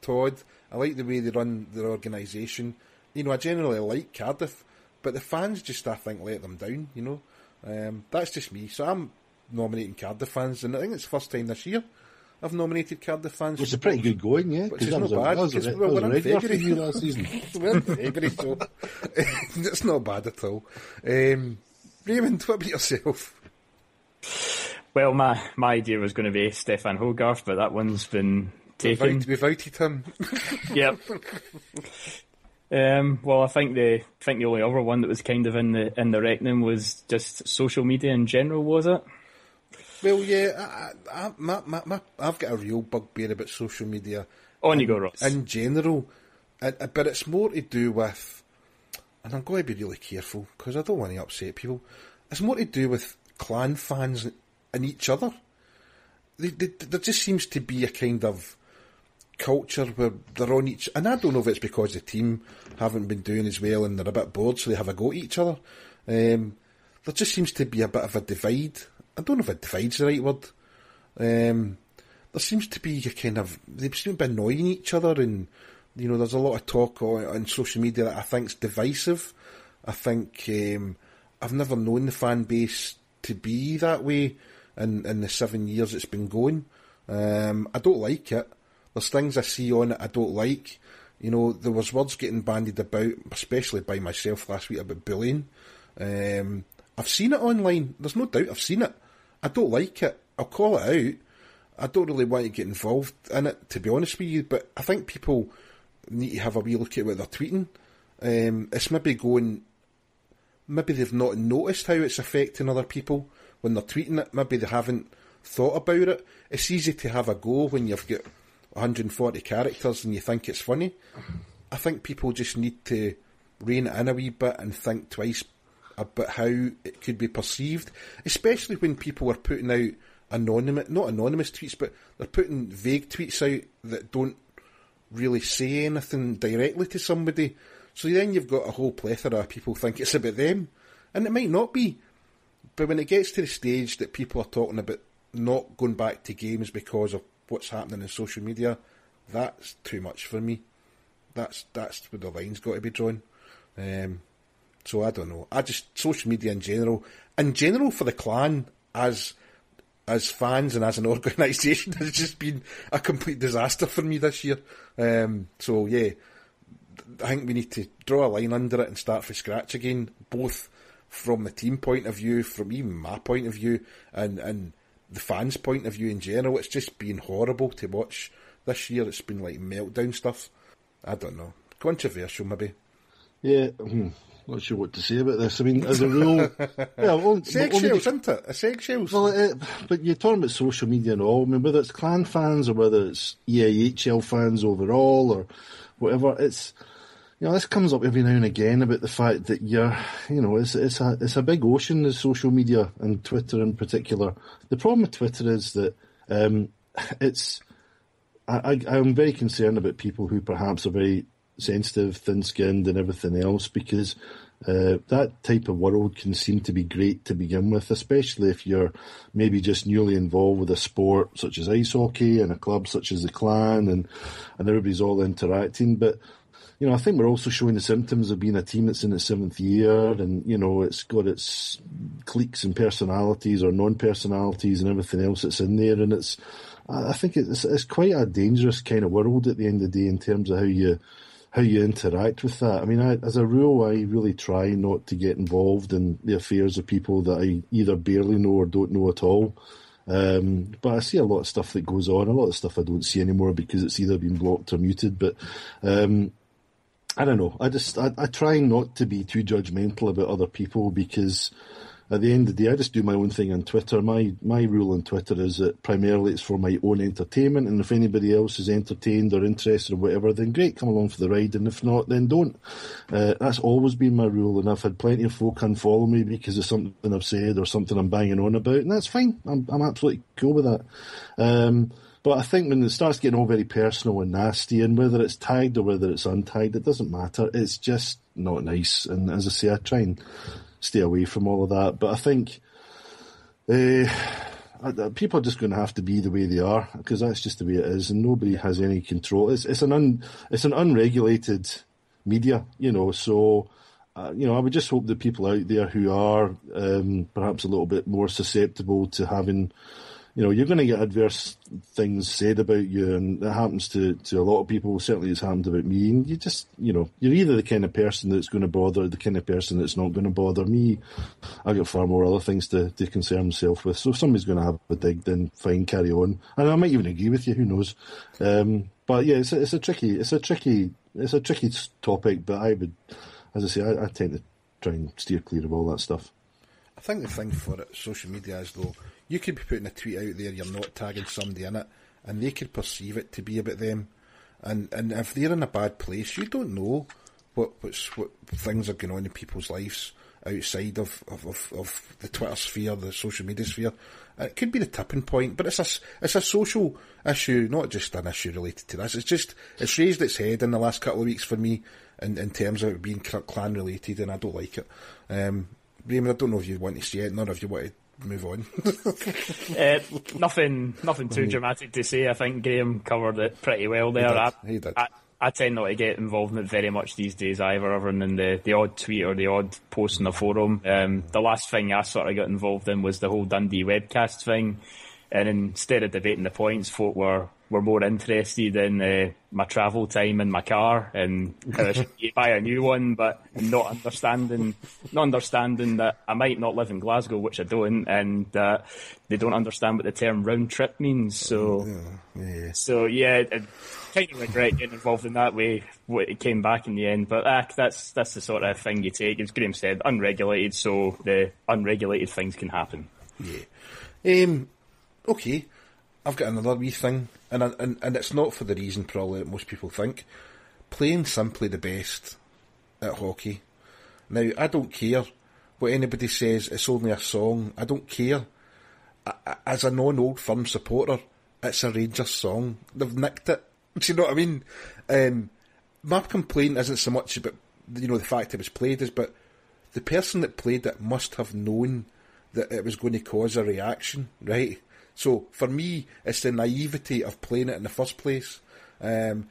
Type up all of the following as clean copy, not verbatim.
Todd. I like the way they run their organisation. You know, I generally like Cardiff, but the fans just, I think, let them down, you know. That's just me. So I'm nominating Cardiff fans, and I think it's the first time this year I've nominated Cardiff fans. Which is a pretty good going, yeah. Which is not bad, because we're in February. Last season. We're in February, so it's not bad at all. Raymond, what about yourself? Well, my idea was going to be Stefan Hogarth, but that one's been taken. We've outed him. Yep. Well, I think the only other one that was kind of in the reckoning was just social media in general, was it? Well, yeah, I've got a real bugbear about social media. On you go, Ross. In general, but it's more to do with, and I'm going to be really careful because I don't want to upset people. It's more to do with clan fans and each other. There just seems to be a kind of culture where they're on each, and I don't know if it's because the team haven't been doing as well and they're a bit bored, so they have a go at each other. There just seems to be a bit of a divide. I don't know if a divide's the right word. There seems to be a kind of, they seem to be annoying each other, and you know, there's a lot of talk on social media that I think's divisive. I think I've never known the fan base to be that way in the 7 years it's been going. I don't like it. There's things I see on it I don't like. You know, there was words getting bandied about, especially by myself last week, about bullying. I've seen it online. There's no doubt I've seen it. I don't like it. I'll call it out. I don't really want to get involved in it, to be honest with you, but I think people need to have a wee look at what they're tweeting. It's maybe they've not noticed how it's affecting other people when they're tweeting it. Maybe they haven't thought about it. It's easy to have a go when you've got 140 characters and you think it's funny. I think people just need to rein it in a wee bit and think twice about how it could be perceived, especially when people are putting out not anonymous tweets, but they're putting vague tweets out that don't really say anything directly to somebody. So then you've got a whole plethora of people think it's about them, and it might not be. But when it gets to the stage that people are talking about not going back to games because of what's happening in social media, that's too much for me. That's where the line's got to be drawn. So I don't know. Social media in general for the clan as fans and as an organisation has just been a complete disaster for me this year. So yeah, I think we need to draw a line under it and start from scratch again, both from the team point of view, from even my point of view, and the fans' point of view in general. It's just been horrible to watch this year. It's been like meltdown stuff. I don't know. Controversial, maybe. Yeah, not sure what to say about this. I mean, as a rule... Sex-shells, isn't it? A sex-shells. Well, but you're talking about social media and all. I mean, whether it's clan fans or whether it's EAHL fans overall or whatever, it's... You know, this comes up every now and again about the fact that it's a big ocean, the social media and Twitter in particular. The problem with Twitter is that I'm very concerned about people who perhaps are very sensitive, thin-skinned and everything else, because that type of world can seem to be great to begin with, especially if you're maybe just newly involved with a sport such as ice hockey and a club such as the Clan and everybody's all interacting. But you know, I think we're also showing the symptoms of being a team that's in its 7th year, and you know, it's got its cliques and personalities or non-personalities and everything else that's in there, and I think it's quite a dangerous kind of world at the end of the day in terms of how you interact with that. I mean, as a rule, I really try not to get involved in the affairs of people that I either barely know or don't know at all. But I see a lot of stuff that goes on, a lot of stuff I don't see anymore because it's either been blocked or muted. But I don't know. I try not to be too judgmental about other people because at the end of the day, I just do my own thing on Twitter. My rule on Twitter is that primarily it's for my own entertainment, and if anybody else is entertained or interested or whatever, then great, come along for the ride, and if not, then don't. That's always been my rule, and I've had plenty of folk unfollow me because of something I've said or something I'm banging on about, and that's fine. I'm absolutely cool with that. But I think when it starts getting all very personal and nasty, and whether it's tagged or whether it's untagged, it doesn't matter. It's just not nice. And as I say, I try and stay away from all of that. But I think people are just going to have to be the way they are, because that's just the way it is, and nobody has any control. It's an unregulated media, so I would just hope that people out there who are perhaps a little bit more susceptible to having, you're going to get adverse things said about you, and that happens to a lot of people. Certainly it's happened about me, and you just, you're either the kind of person that's going to bother, or the kind of person that's not going to bother me. I got far more other things to concern myself with, so if somebody's going to have a dig, then fine, carry on. And I might even agree with you, who knows. But yeah, it's a tricky topic, but I would, as I say, I tend to try and steer clear of all that stuff. I think the thing for it, social media, is though, you could be putting a tweet out there, you're not tagging somebody in it, and they could perceive it to be about them. And if they're in a bad place, you don't know what things are going on in people's lives outside of the Twitter sphere, the social media sphere. It could be the tipping point, but it's a social issue, not just an issue related to this. It's raised its head in the last couple of weeks for me in terms of it being clan related, and I don't like it. Graeme, I don't know if you want to say it, nor if you want to move on. Nothing too dramatic to say. I think Graeme covered it pretty well there. He did. I tend not to get involved in it very much these days either, other than the odd tweet or the odd post in the forum. The last thing I sort of got involved in was the whole Dundee webcast thing, and instead of debating the points, folk were more interested in my travel time in my car and how I should buy a new one, but not understanding that I might not live in Glasgow, which I don't, and they don't understand what the term round trip means. So I kind of regret getting involved in that way. It came back in the end, but that's the sort of thing you take. As Graeme said, unregulated, so the unregulated things can happen. Yeah. Okay. I've got another wee thing, and it's not for the reason probably that most people think. Playing simply the best at hockey. Now, I don't care what anybody says, it's only a song. I don't care. As a non-Old Firm supporter, it's a Rangers song. They've nicked it. Do you know what I mean? My complaint isn't so much about the fact it was played, but the person that played it must have known that it was going to cause a reaction, right? So, for me, it's the naivety of playing it in the first place. I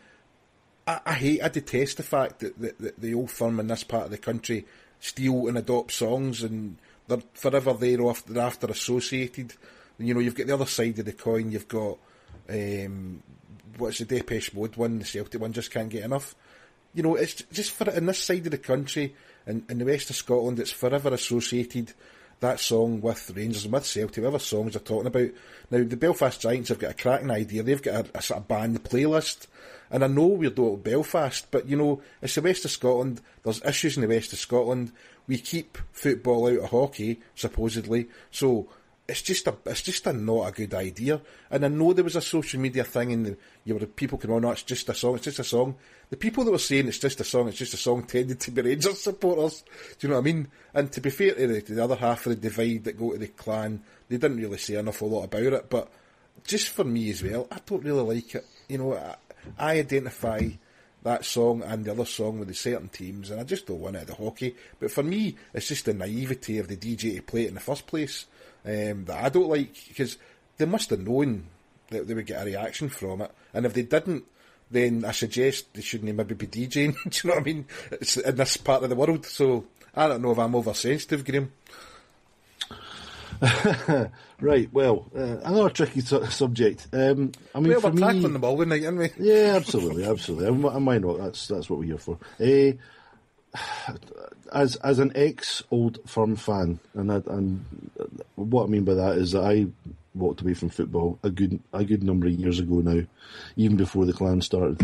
detest the fact that the Old Firm in this part of the country steal and adopt songs, and they're forever thereafter associated. You've got the other side of the coin, you've got, what's the Depeche Mode one, the Celtic one, Just Can't Get Enough. It's just for in this side of the country, in the west of Scotland, it's forever associated, that song, with Rangers and with Celtic, whatever songs they're talking about. Now, the Belfast Giants have got a cracking idea. They've got a sort of band playlist. And I know we're doing Belfast, but, it's the west of Scotland. There's issues in the west of Scotland. We keep football out of hockey, supposedly. So it's just a not a good idea. And I know there was a social media thing, and people came on, no, it's just a song. The people that were saying it's just a song tended to be Rangers supporters. Do you know what I mean? And to be fair to the other half of the divide that go to the clan, they didn't really say an awful lot about it. But just for me as well, I don't really like it. I identify that song and the other song with the certain teams, and I just don't want it at the hockey. But for me, it's just the naivety of the DJ to play it in the first place that I don't like, because they must have known that they would get a reaction from it. And if they didn't, then I suggest they shouldn't maybe be DJing. Do you know what I mean? It's in this part of the world. So I don't know if I'm oversensitive, Graeme. Right, well, another tricky subject. We're tackling them all tonight, aren't we? Yeah, absolutely. And why not? That's what we're here for. As an ex-Old Firm fan, and what I mean by that is that I walked away from football a good number of years ago now, even before the clan started.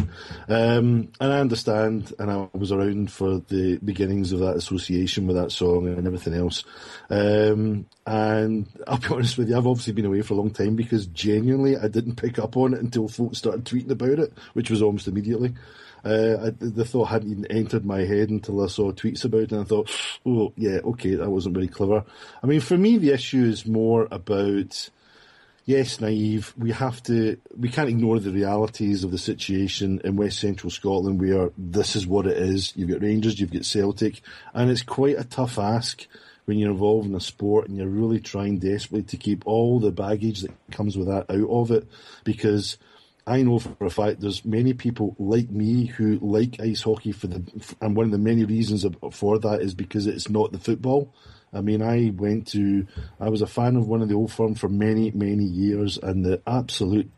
And I understand, and I was around for the beginnings of that association with that song and everything else. And I'll be honest with you, I've obviously been away for a long time because genuinely I didn't pick up on it until folks started tweeting about it, which was almost immediately. The thought hadn't even entered my head until I saw tweets about it, and I thought, oh, yeah, okay, that wasn't very clever. I mean, for me, the issue is more about, yes, naive. We can't ignore the realities of the situation in West Central Scotland, where this is what it is. You've got Rangers, you've got Celtic, and it's quite a tough ask when you're involved in a sport and you're really trying desperately to keep all the baggage that comes with that out of it, because I know for a fact there's many people like me who like ice hockey and one of the many reasons for that is because it's not the football. I mean, I was a fan of one of the Old Firm for many, many years, and the absolute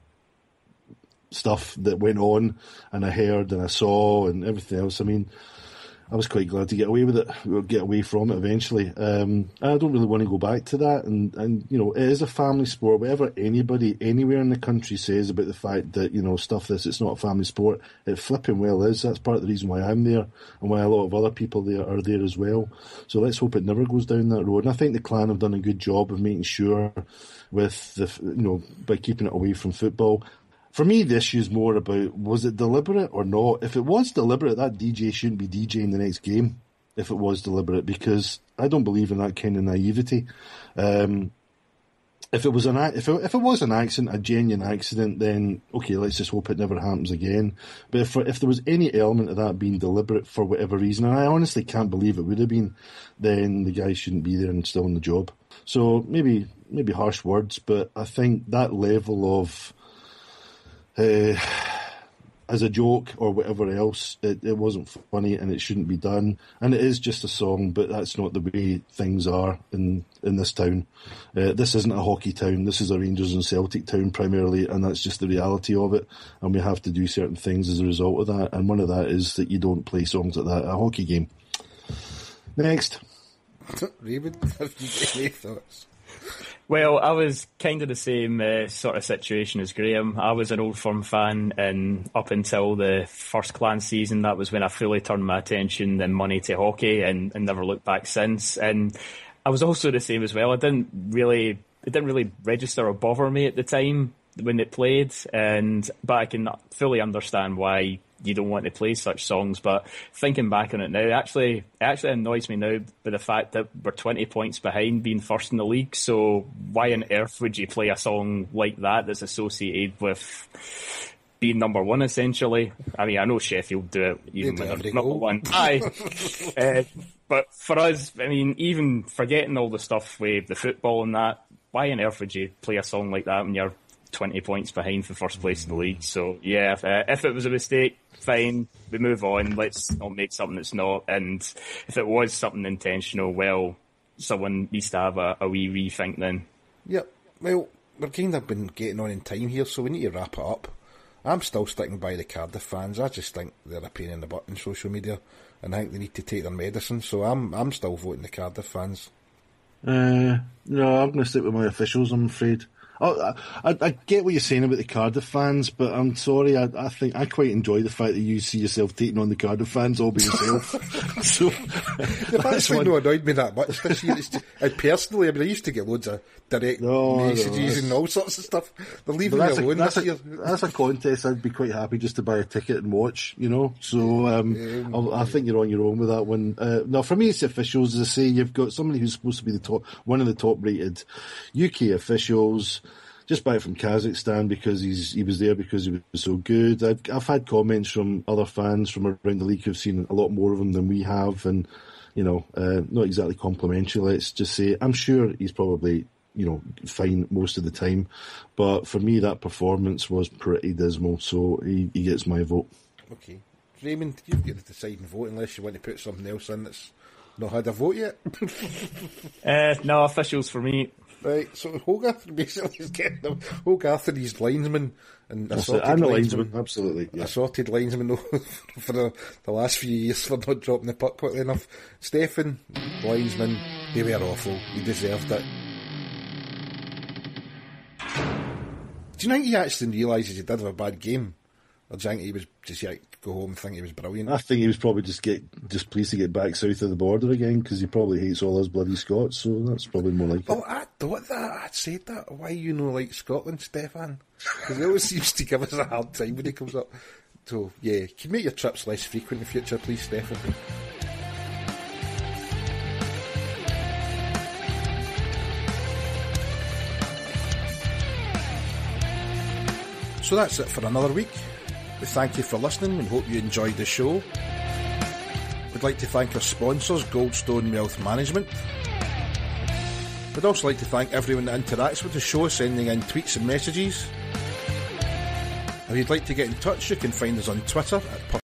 stuff that went on and I heard and I saw and everything else, I mean, I was quite glad to get away with it, get away from it eventually. I don't really want to go back to that. And you know, it is a family sport. Whatever anybody anywhere in the country says about the fact that, you know, it's not a family sport, it flipping well is. That's part of the reason why I'm there and why a lot of other people there are there as well. So let's hope it never goes down that road. And I think the Clan have done a good job of making sure by keeping it away from football. For me, the issue is more about, was it deliberate or not? If it was deliberate, that DJ shouldn't be DJing the next game, if it was deliberate, because I don't believe in that kind of naivety. If it was an accident, a genuine accident, then okay, let's just hope it never happens again. But if there was any element of that being deliberate for whatever reason, and I honestly can't believe it would have been, then the guy shouldn't be there and still on the job. So maybe harsh words, but I think that level of as a joke or whatever else, it wasn't funny and it shouldn't be done. And it is just a song, but that's not the way things are in this town. This isn't a hockey town. This is a Rangers and Celtic town primarily, and that's just the reality of it. And we have to do certain things as a result of that. And one of that is that you don't play songs like that at a hockey game. Next. Raymond, have you any thoughts? Well, I was kind of the same sort of situation as Graeme. I was an Old Firm fan, and up until the first Clan season, that was when I fully turned my attention and money to hockey, and never looked back since. And I was also the same as well. It didn't really register or bother me at the time when it played, but I can fully understand why you don't want to play such songs. But thinking back on it now, it actually annoys me now by the fact that we're 20 points behind being first in the league. So why on earth would you play a song like that that's associated with being number one, essentially? I mean, I know Sheffield do it even when they're number one. Aye. But for us, I mean, even forgetting all the stuff with the football and that, why on earth would you play a song like that when you're 20 points behind for first place in the league? So yeah, if it was a mistake, fine, we move on. Let's not make something that's not. And if it was something intentional, well, someone needs to have a wee rethink then. Yep. Well, we're kind of been getting on in time here, so we need to wrap it up. I'm still sticking by the Cardiff fans. I just think they're a pain in the butt in social media, and I think they need to take their medicine. So I'm still voting the Cardiff fans. No, I'm going to stick with my officials, I'm afraid. I get what you're saying about the Cardiff fans, but I'm sorry, I think I quite enjoy the fact that you see yourself taking on the Cardiff fans all by yourself. So they've actually not annoyed me that much this year. Personally, I mean, I used to get loads of direct messages and all sorts of stuff. They're leaving me alone this year. That's a contest I'd be quite happy just to buy a ticket and watch, you know. So I think you're on your own with that one. No, for me, it's the officials. As I say, you've got somebody who's supposed to be one of the top rated UK officials. Just buy it from Kazakhstan because he was there because he was so good. I've had comments from other fans from around the league who've seen a lot more of him than we have, and you know, not exactly complimentary. Let's just say I'm sure he's probably, you know, fine most of the time, but for me that performance was pretty dismal. So he gets my vote. Okay, Raymond, you've got the deciding vote unless you want to put something else in that's not had a vote yet. No, officials for me. Right, so Hogarth basically is getting them. Hogarth and his linesman and assorted linesman, absolutely. Yeah. Assorted linesman for the last few years for not dropping the puck quickly enough. Stefan, linesman, they were awful. He deserved it. Do you think he actually realises he did have a bad game? Or do you think he was just go home and think he was brilliant? I think he was probably just pleased to get back south of the border again because he probably hates all those bloody Scots, so that's probably more like it. Oh, I thought that. I'd said that. Why you know like Scotland, Stefan? Because he always seems to give us a hard time when he comes up. So, yeah, can you make your trips less frequent in the future, please, Stefan? So that's it for another week. We thank you for listening and hope you enjoyed the show. We'd like to thank our sponsors, Goldstone Wealth Management. We'd also like to thank everyone that interacts with the show, sending in tweets and messages. If you'd like to get in touch, you can find us on Twitter at